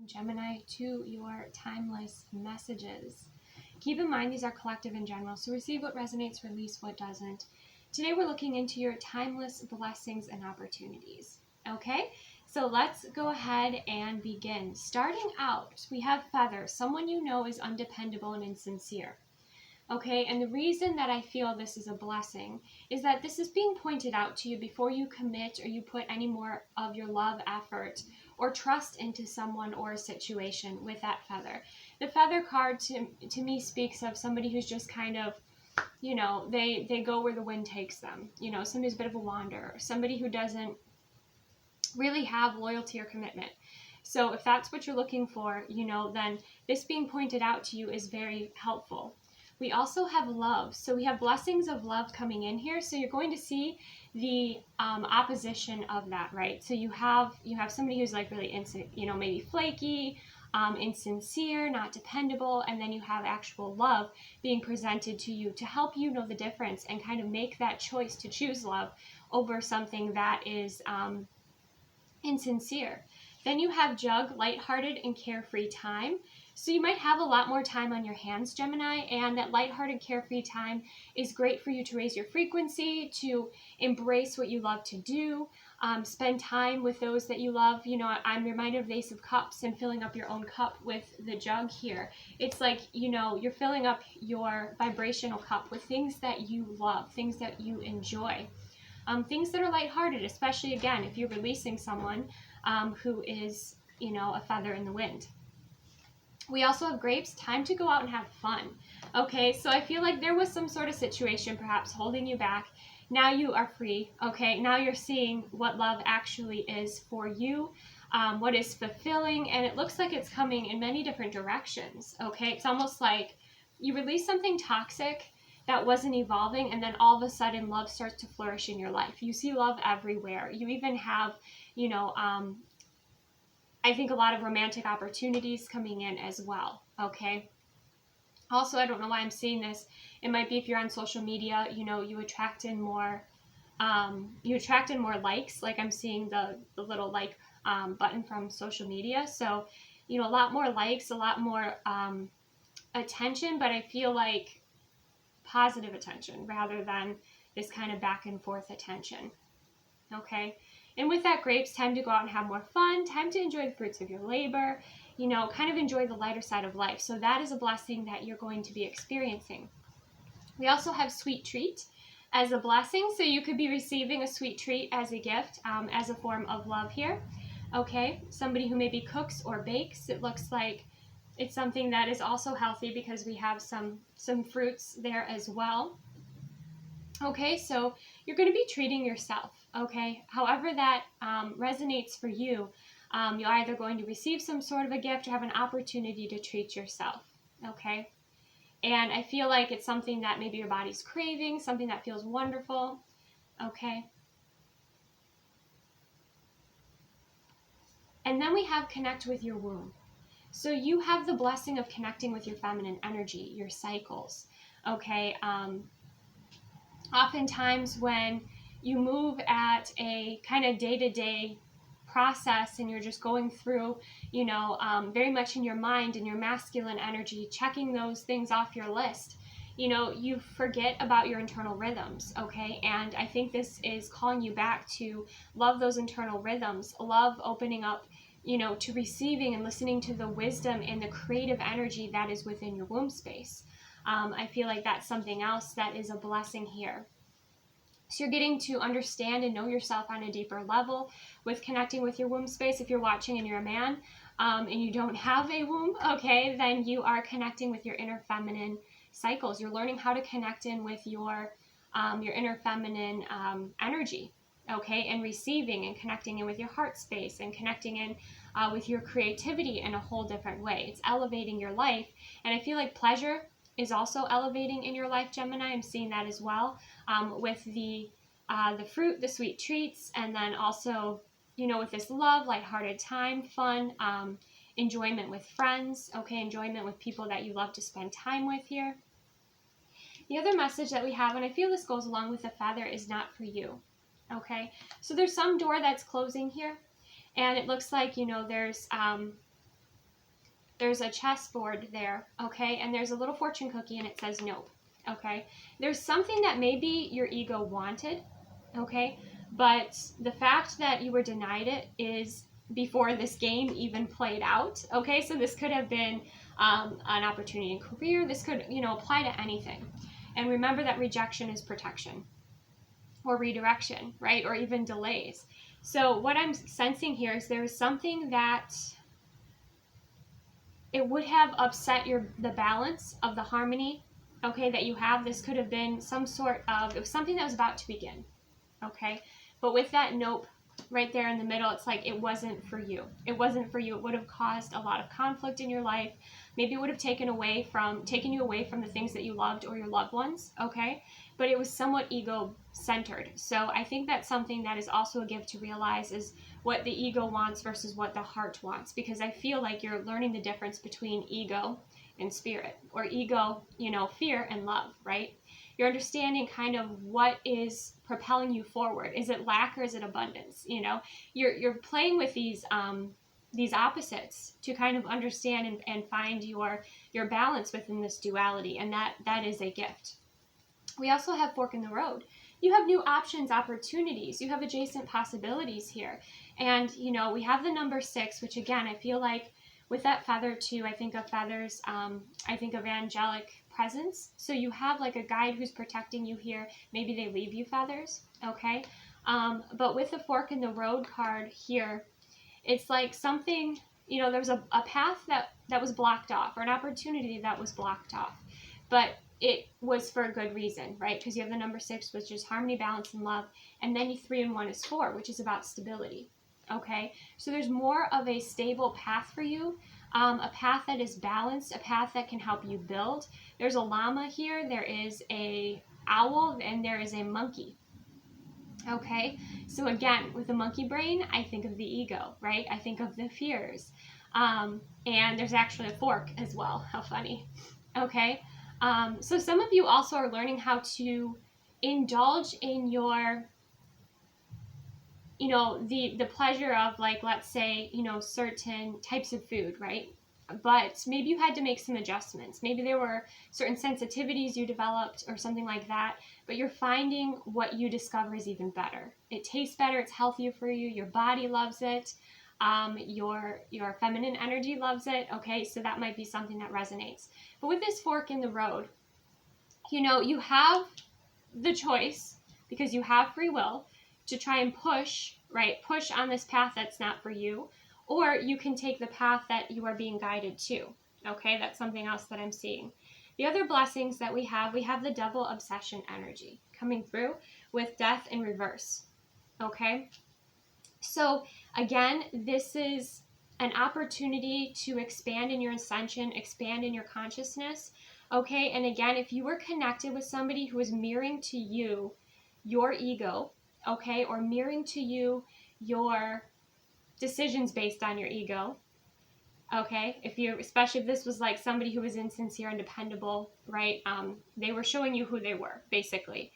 Gemini, to your timeless messages. Keep in mind these are collective in general, so receive what resonates, release what doesn't. Today we're looking into your timeless blessings and opportunities. Okay, so let's go ahead and begin. Starting out, we have Feather, someone you know is undependable and insincere. Okay, and the reason that I feel this is a blessing is that this is being pointed out to you before you commit or you put any more of your love, effort, or trust into someone or a situation with that feather. The feather card to me speaks of somebody who's just kind of, you know, they go where the wind takes them. You know, somebody who's a bit of a wanderer, somebody who doesn't really have loyalty or commitment. So if that's what you're looking for, you know, then this being pointed out to you is very helpful. We also have love. So we have blessings of love coming in here. So you're going to see the opposition of that, right? So you have somebody who's like really, maybe flaky, insincere, not dependable, and then you have actual love being presented to you to help you know the difference and kind of make that choice to choose love over something that is insincere. Then you have Jug, lighthearted and carefree time. So you might have a lot more time on your hands, Gemini, and that lighthearted, carefree time is great for you to raise your frequency, to embrace what you love to do, spend time with those that you love. You know, I'm reminded of the Ace of Cups and filling up your own cup with the Jug here. It's like, you know, you're filling up your vibrational cup with things that you love, things that you enjoy. Things that are lighthearted, especially, again, if you're releasing someone who is, you know, a feather in the wind. We also have Grapes, time to go out and have fun. Okay, so I feel like there was some sort of situation perhaps holding you back. Now you are free, okay? Now you're seeing what love actually is for you, what is fulfilling, and it looks like it's coming in many different directions, okay? It's almost like you release something toxic that wasn't evolving, and then all of a sudden love starts to flourish in your life. You see love everywhere. You even have, you know, I think a lot of romantic opportunities coming in as well, okay? Also, I don't know why I'm seeing this. It might be if you're on social media, you know, you attract in more likes. Like I'm seeing the little like button from social media. So, you know, a lot more likes, a lot more attention, but I feel like positive attention rather than this kind of back and forth attention, okay? And with that, Grapes, time to go out and have more fun, time to enjoy the fruits of your labor, you know, kind of enjoy the lighter side of life. So that is a blessing that you're going to be experiencing. We also have Sweet Treat as a blessing. So you could be receiving a sweet treat as a gift, as a form of love here. Okay, somebody who maybe cooks or bakes. It looks like it's something that is also healthy because we have some fruits there as well. Okay, so you're going to be treating yourself, okay? However that resonates for you, you're either going to receive some sort of a gift or have an opportunity to treat yourself, okay? And I feel like it's something that maybe your body's craving, something that feels wonderful, okay? And then we have Connect with your womb. So you have the blessing of connecting with your feminine energy, your cycles, okay? Oftentimes when you move at a kind of day-to-day process and you're just going through, you know, very much in your mind and your masculine energy, checking those things off your list, you know, you forget about your internal rhythms, okay? And I think this is calling you back to love those internal rhythms, love opening up, you know, to receiving and listening to the wisdom and the creative energy that is within your womb space. I feel like that's something else that is a blessing here. So you're getting to understand and know yourself on a deeper level with connecting with your womb space. If you're watching and you're a man and you don't have a womb, okay, then you are connecting with your inner feminine cycles. You're learning how to connect in with your inner feminine energy, okay, and receiving and connecting in with your heart space and connecting in with your creativity in a whole different way. It's elevating your life, and I feel like pleasure is also elevating in your life, Gemini. I'm seeing that as well with the fruit, the sweet treats, and then also, you know, with this love, lighthearted time, fun, enjoyment with friends, okay, enjoyment with people that you love to spend time with here. The other message that we have, and I feel this goes along with the feather, is not for you, okay? So there's some door that's closing here, and it looks like, you know, there's there's a chessboard there, okay? And there's a little fortune cookie and it says nope, okay? There's something that maybe your ego wanted, okay? But the fact that you were denied it is before this game even played out, okay? So this could have been an opportunity in career. This could, you know, apply to anything. And remember that rejection is protection or redirection, right? Or even delays. So what I'm sensing here is there is something that it would have upset the balance of the harmony, okay, that you have. This could have been some sort of, it was something that was about to begin, okay? But with that nope right there in the middle, it's like it wasn't for you. It wasn't for you. It would have caused a lot of conflict in your life. Maybe it would have taken you away from the things that you loved or your loved ones, okay? But it was somewhat ego-centered. So I think that's something that is also a gift to realize, is what the ego wants versus what the heart wants. Because I feel like you're learning the difference between ego and spirit, or ego, you know, fear and love, right? You're understanding kind of what is propelling you forward. Is it lack or is it abundance? You know, you're playing with these opposites to kind of understand and find your balance within this duality, and that is a gift. We also have fork in the road. You have new options, opportunities. You have adjacent possibilities here. And, you know, we have the number 6, which again, I feel like with that feather too, I think of feathers, I think of angelic presence. So you have like a guide who's protecting you here. Maybe they leave you feathers, okay? But with the fork in the road card here, it's like something, you know, there's a path that was blocked off, or an opportunity that was blocked off. But it was for a good reason, right? Because you have the number 6, which is harmony, balance, and love. And then 3 and 1 is 4, which is about stability. Okay, so there's more of a stable path for you, a path that is balanced, a path that can help you build. There's a llama here, there is a owl, and there is a monkey. Okay, so again, with the monkey brain, I think of the ego, right? I think of the fears. And there's actually a fork as well. How funny. Okay, so some of you also are learning how to indulge in your, you know, the pleasure of, like, let's say, you know, certain types of food, right? But maybe you had to make some adjustments. Maybe there were certain sensitivities you developed or something like that, but you're finding what you discover is even better. It tastes better, it's healthier for you, your body loves it, your feminine energy loves it, okay? So that might be something that resonates. But with this fork in the road, you know, you have the choice, because you have free will, to try and push on this path that's not for you, or you can take the path that you are being guided to, okay? That's something else that I'm seeing. The other blessings that we have the double obsession energy coming through with death in reverse, okay? So again, this is an opportunity to expand in your ascension, expand in your consciousness, okay? And again, if you were connected with somebody who is mirroring to you your ego, okay, or mirroring to you your decisions based on your ego, okay, especially if this was like somebody who was insincere and dependable, right, they were showing you who they were, basically.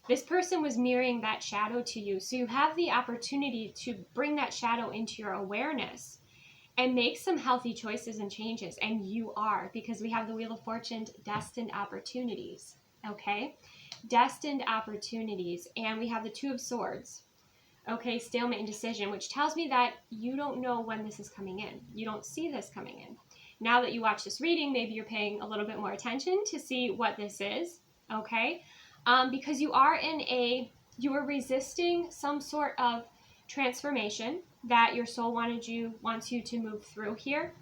This person was mirroring that shadow to you, so you have the opportunity to bring that shadow into your awareness and make some healthy choices and changes, and you are, because we have the Wheel of Fortune, destined opportunities, okay? Destined opportunities. And we have the 2 of Swords, okay, stalemate and decision, which tells me that you don't know when this is coming in. You don't see this coming in. Now that you watch this reading, maybe you're paying a little bit more attention to see what this is, okay? Because you are you are resisting some sort of transformation that your soul wants you to move through here,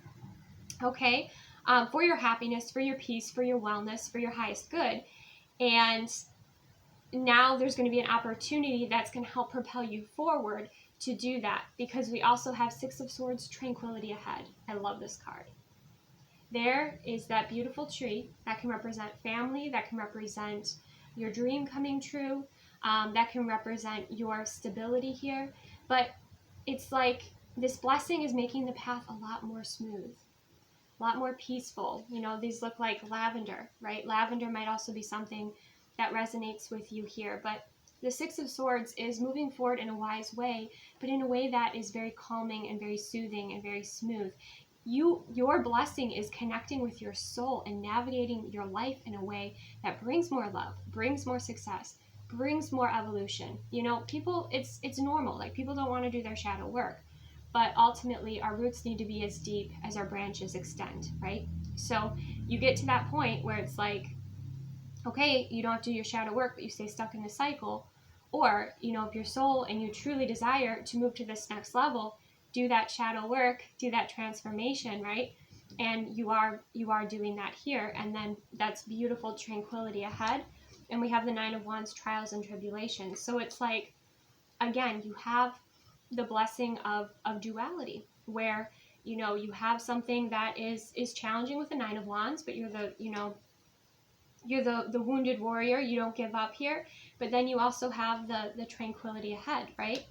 okay? For your happiness, for your peace, for your wellness, for your highest good. And now there's going to be an opportunity that's going to help propel you forward to do that, because we also have 6 of Swords, tranquility ahead. I love this card. There is that beautiful tree that can represent family, that can represent your dream coming true, that can represent your stability here. But it's like this blessing is making the path a lot more smooth, a lot more peaceful. You know, these look like lavender, right? Lavender might also be something that resonates with you here. But the 6 of Swords is moving forward in a wise way, but in a way that is very calming and very soothing and very smooth. your blessing is connecting with your soul and navigating your life in a way that brings more love, brings more success, brings more evolution. You know, people, it's normal. Like, people don't want to do their shadow work, but ultimately our roots need to be as deep as our branches extend, right? So you get to that point where it's like, okay, you don't have to do your shadow work, but you stay stuck in the cycle. Or, you know, if your soul and you truly desire to move to this next level, do that shadow work, do that transformation, right? And you are doing that here. And then that's beautiful tranquility ahead. And we have the Nine of Wands, trials and tribulations. So it's like, again, you have the blessing of duality, where, you know, you have something that is challenging with the Nine of Wands, but you're the, you know, you're the wounded warrior. You don't give up here. But then you also have the tranquility ahead, right?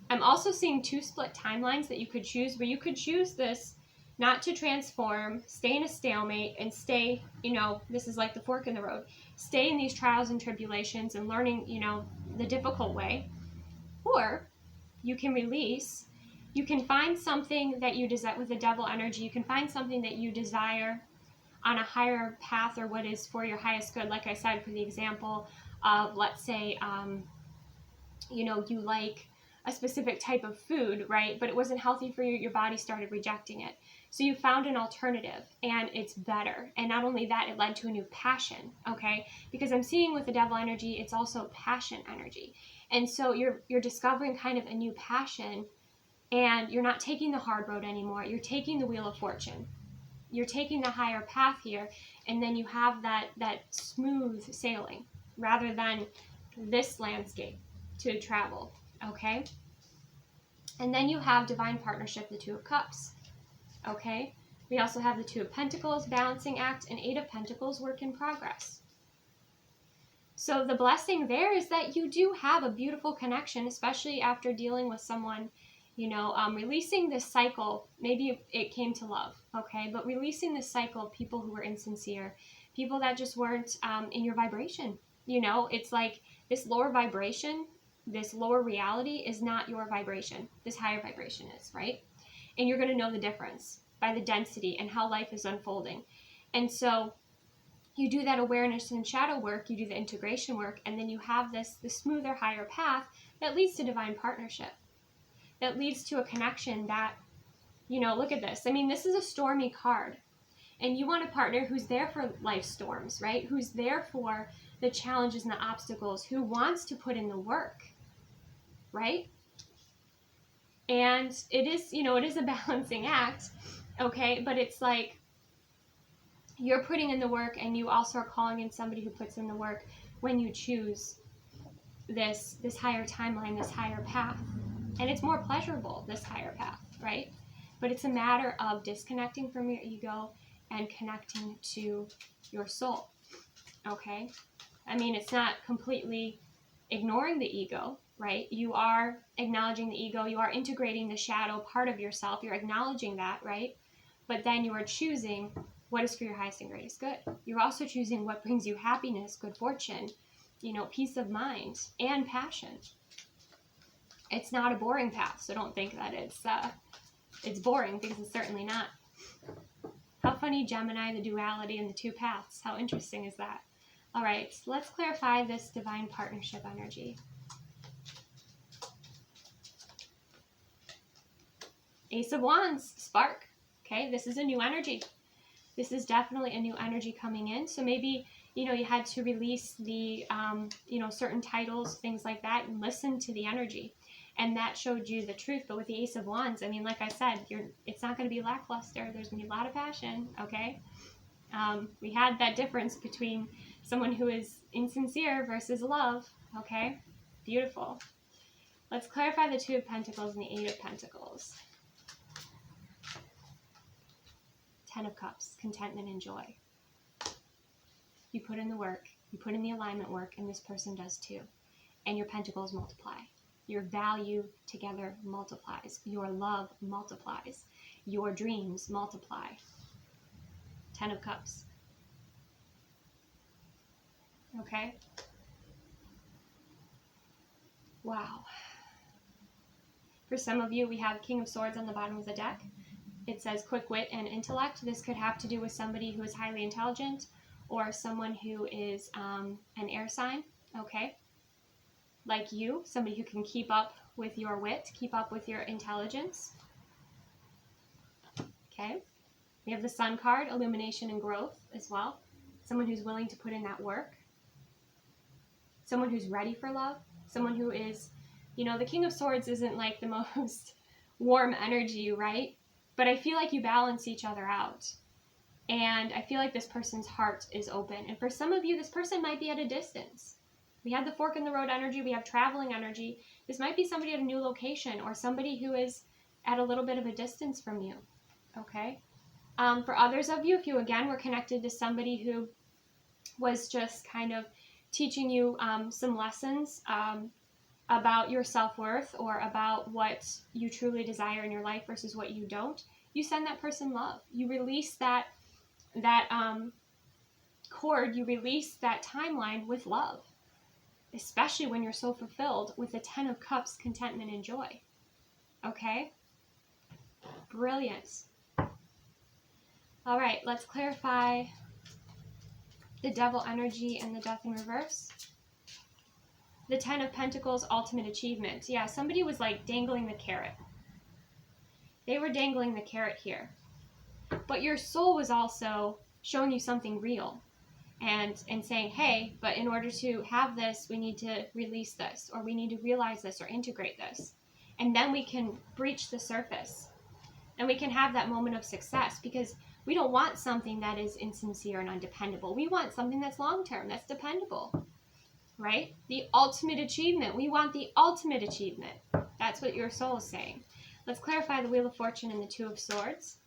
I'm also seeing two split timelines that you could choose, where you could choose this not to transform, stay in a stalemate, and stay, you know, this is like the fork in the road, stay in these trials and tribulations and learning, you know, the difficult way. Or you can release, you can find something that you desire with the devil energy, you can find something that you desire on a higher path, or what is for your highest good. Like I said, for the example of, let's say, you know, you like a specific type of food, right? But it wasn't healthy for you. Your body started rejecting it. So you found an alternative and it's better. And not only that, it led to a new passion, okay? Because I'm seeing with the devil energy, it's also passion energy. And so you're discovering kind of a new passion, and you're not taking the hard road anymore. You're taking the wheel of fortune. You're taking the higher path here, and then you have that smooth sailing rather than this landscape to travel, okay? And then you have divine partnership, the Two of Cups, okay? We also have the Two of Pentacles, balancing act, and Eight of Pentacles, work in progress. So the blessing there is that you do have a beautiful connection, especially after dealing with someone, you know, releasing this cycle. Maybe it came to love, okay? But releasing this cycle of people who were insincere, people that just weren't in your vibration. You know, it's like this lower vibration, this lower reality is not your vibration. This higher vibration is, right? And you're going to know the difference by the density and how life is unfolding. And so you do that awareness and shadow work, you do the integration work, and then you have this smoother, higher path that leads to divine partnership, that leads to a connection that, you know, look at this. I mean, this is a stormy card, and you want a partner who's there for life storms, right? Who's there for the challenges and the obstacles, who wants to put in the work, right? And it is, you know, it is a balancing act, okay? But it's like, you're putting in the work, and you also are calling in somebody who puts in the work when you choose this higher timeline, this higher path. And it's more pleasurable, this higher path, right? But it's a matter of disconnecting from your ego and connecting to your soul, okay? I mean, it's not completely ignoring the ego, right? You are acknowledging the ego. You are integrating the shadow part of yourself. You're acknowledging that, right? But then you are choosing what is for your highest and greatest good. You're also choosing what brings you happiness, good fortune, you know, peace of mind, and passion. It's not a boring path, so don't think that it's boring, because it's certainly not. How funny, Gemini, the duality and the two paths. How interesting is that? All right, so let's clarify this divine partnership energy. Ace of Wands, spark. Okay, this is a new energy. This is definitely a new energy coming in. So maybe, you know, you had to release the, you know, certain titles, things like that, and listen to the energy. And that showed you the truth. But with the Ace of Wands, I mean, like I said, it's not going to be lackluster. There's going to be a lot of passion, okay? We had that difference between someone who is insincere versus love, okay? Beautiful. Let's clarify the Two of Pentacles and the Eight of Pentacles. Ten of Cups, contentment and joy. You put in the work, you put in the alignment work, and this person does too. And your pentacles multiply. Your value together multiplies. Your love multiplies. Your dreams multiply. Ten of Cups. Okay? Wow. For some of you, we have King of Swords on the bottom of the deck. It says quick wit and intellect. This could have to do with somebody who is highly intelligent or someone who is an air sign, okay? Like you, somebody who can keep up with your wit, keep up with your intelligence. Okay? We have the Sun card, illumination and growth as well. Someone who's willing to put in that work. Someone who's ready for love. Someone who is, you know, the King of Swords isn't like the most warm energy, right? But I feel like you balance each other out. And I feel like this person's heart is open. And for some of you, this person might be at a distance. We had the fork in the road energy. We have traveling energy. This might be somebody at a new location or somebody who is at a little bit of a distance from you. Okay? For others of you, if you, again, were connected to somebody who was just kind of teaching you some lessons about your self-worth or about what you truly desire in your life versus what you don't, you send that person love. You release that cord, you release that timeline with love, especially when you're so fulfilled with the 10 of Cups, contentment and joy. Okay? Brilliant. All right, let's clarify the Devil energy and the Death in reverse. The 10 of Pentacles, ultimate achievement. Yeah, somebody was like dangling the carrot. They were dangling the carrot here. But your soul was also showing you something real and saying, hey, but in order to have this, we need to release this, or we need to realize this or integrate this. And then we can breach the surface and we can have that moment of success, because we don't want something that is insincere and undependable. We want something that's long-term, that's dependable, right? The ultimate achievement. We want the ultimate achievement. That's what your soul is saying. Let's clarify the Wheel of Fortune and the Two of Swords.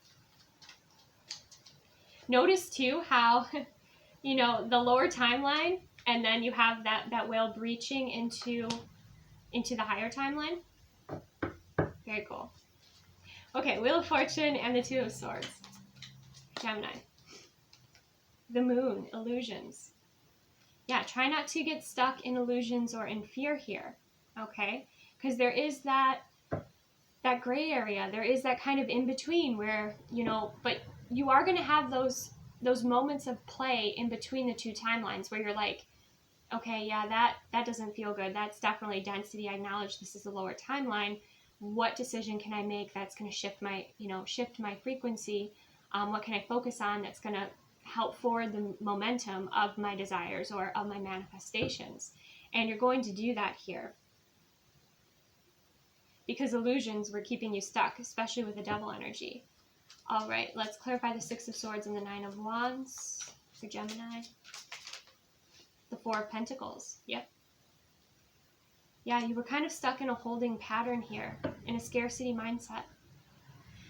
Notice too how, you know, the lower timeline, and then you have that whale breaching into the higher timeline. Very cool. Okay, Wheel of Fortune and the Two of Swords. Gemini. The Moon, illusions. Yeah, try not to get stuck in illusions or in fear here, okay? Because there is that gray area. There is that kind of in-between where, you know, but you are going to have those moments of play in between the two timelines where you're like, okay, yeah, that doesn't feel good. That's definitely density. I acknowledge this is a lower timeline. What decision can I make that's going to shift my frequency? What can I focus on that's going to help forward the momentum of my desires or of my manifestations? And you're going to do that here, because illusions were keeping you stuck, especially with the Devil energy. All right, let's clarify the Six of Swords and the Nine of Wands for Gemini. The Four of Pentacles. Yep. Yeah, you were kind of stuck in a holding pattern here, in a scarcity mindset.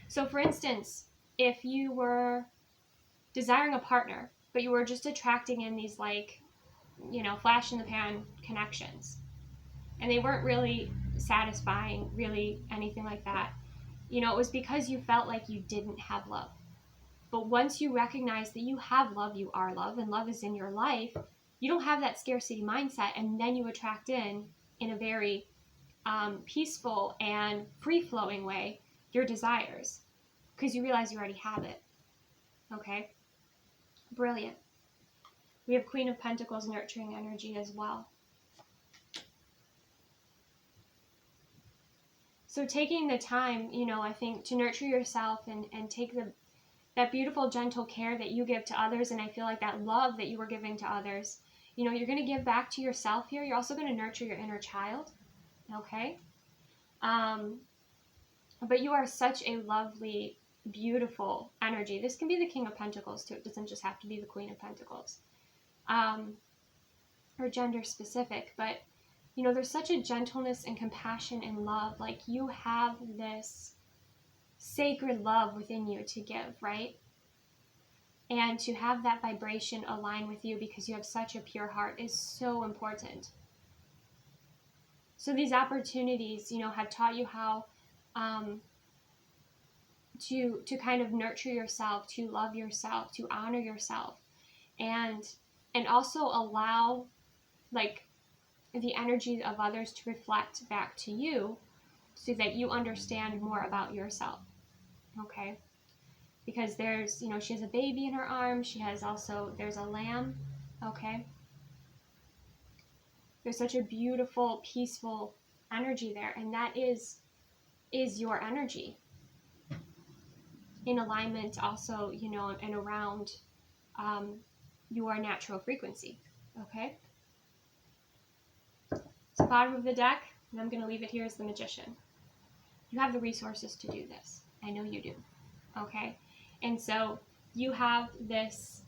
So for instance, if you were desiring a partner, but you were just attracting in these, like, you know, flash in the pan connections, and they weren't really satisfying, really anything like that, you know, it was because you felt like you didn't have love. But once you recognize that you have love, you are love, and love is in your life, you don't have that scarcity mindset, and then you attract in a very peaceful and free-flowing way your desires, because you realize you already have it. Okay? Brilliant. We have Queen of Pentacles, nurturing energy as well. So taking the time, you know, I think, to nurture yourself and take that beautiful, gentle care that you give to others, and I feel like that love that you were giving to others, you know, you're going to give back to yourself here. You're also going to nurture your inner child, okay? But you are such a lovely, beautiful energy. This can be the King of Pentacles too. It doesn't just have to be the Queen of Pentacles, or gender specific, but you know, there's such a gentleness and compassion and love. Like, you have this sacred love within you to give, right? And to have that vibration align with you because you have such a pure heart is so important. So these opportunities, you know, have taught you how to kind of nurture yourself, to love yourself, to honor yourself, and also allow, like, the energy of others to reflect back to you, so that you understand more about yourself, okay? Because there's, you know, she has a baby in her arms. She has also, there's a lamb, okay? There's such a beautiful, peaceful energy there, and that is your energy in alignment also, you know, and around your natural frequency, okay? So bottom of the deck, and I'm going to leave it here, is the Magician. You have the resources to do this. I know you do, okay? And so you have this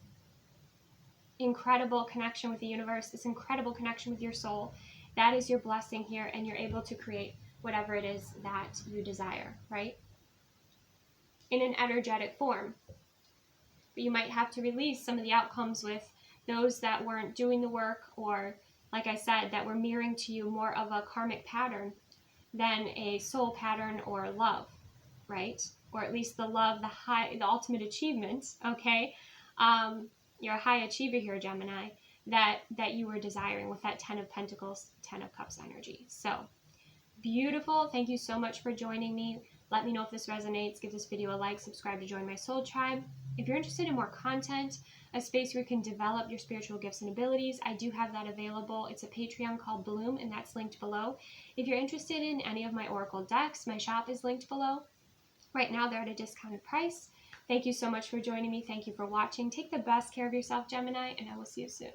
incredible connection with the universe, this incredible connection with your soul. That is your blessing here, and you're able to create whatever it is that you desire, right? In an energetic form. But you might have to release some of the outcomes with those that weren't doing the work, or, like I said, that were mirroring to you more of a karmic pattern than a soul pattern or love, right? Or at least the love, the ultimate achievement, okay? You're a high achiever here, Gemini, that you were desiring with that 10 of Pentacles, 10 of Cups energy. So beautiful. Thank you so much for joining me. Let me know if this resonates. Give this video a like, subscribe to join my soul tribe. If you're interested in more content, a space where you can develop your spiritual gifts and abilities, I do have that available. It's a Patreon called Bloom, and that's linked below. If you're interested in any of my Oracle decks, my shop is linked below. Right now, they're at a discounted price. Thank you so much for joining me. Thank you for watching. Take the best care of yourself, Gemini, and I will see you soon.